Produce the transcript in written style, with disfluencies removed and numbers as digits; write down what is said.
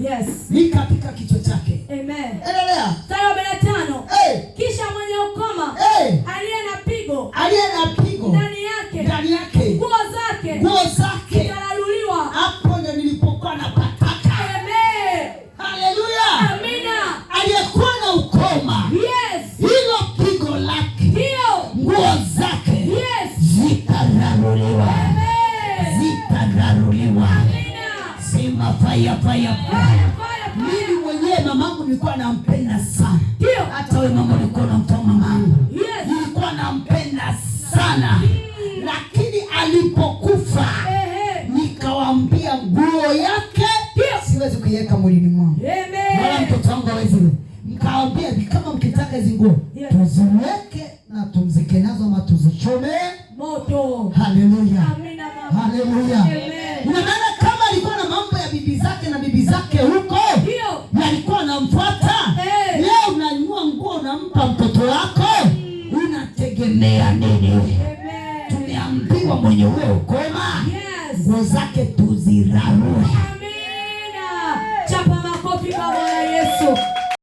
Yes. Ni katika kichwa chake. Amen. Endelea. Mstari wa 45. Kisha mwenye ukoma aliye na pigo ndani yake nguo zake zitararuliwa. Hapo ndio nilipokuwa napataka. Amen. Haleluya. Amina. Aliyekuwa na ukoma. Yes. Hilo pigo lake. Ndio. Nguo zake. Yes. Zitararuliwa. Amen. Zitararuliwa. Amina. Sema fire. Mimi mwenyewe mamangu nilikuwa nampenda sana. Ndio. Hata wewe mama ulikuwa unamtoa mamangu. Yes. Nilikuwa nampenda sana. Lakini alipokufa nikawaambia nguo yake siwezi kuiweka mwilini mwangu. Amen. Wala mtoto wangu hawezi. Nikawaambia kama mkitaka hizo nguo tuziweke na tumzike nazo ama tuzichome moto. Haleluya. Amina mama. Haleluya. Amen. Ina maana kama alikuwa na mambo ya bibi zake na bibi zake huko, ndio alikuwa anamfuata. Leo unanyua nguo unampa mtoto wako, unategemea nini? Amen. Tumeambiwa mwenye wewe ukoma, nguo zake tuziraru.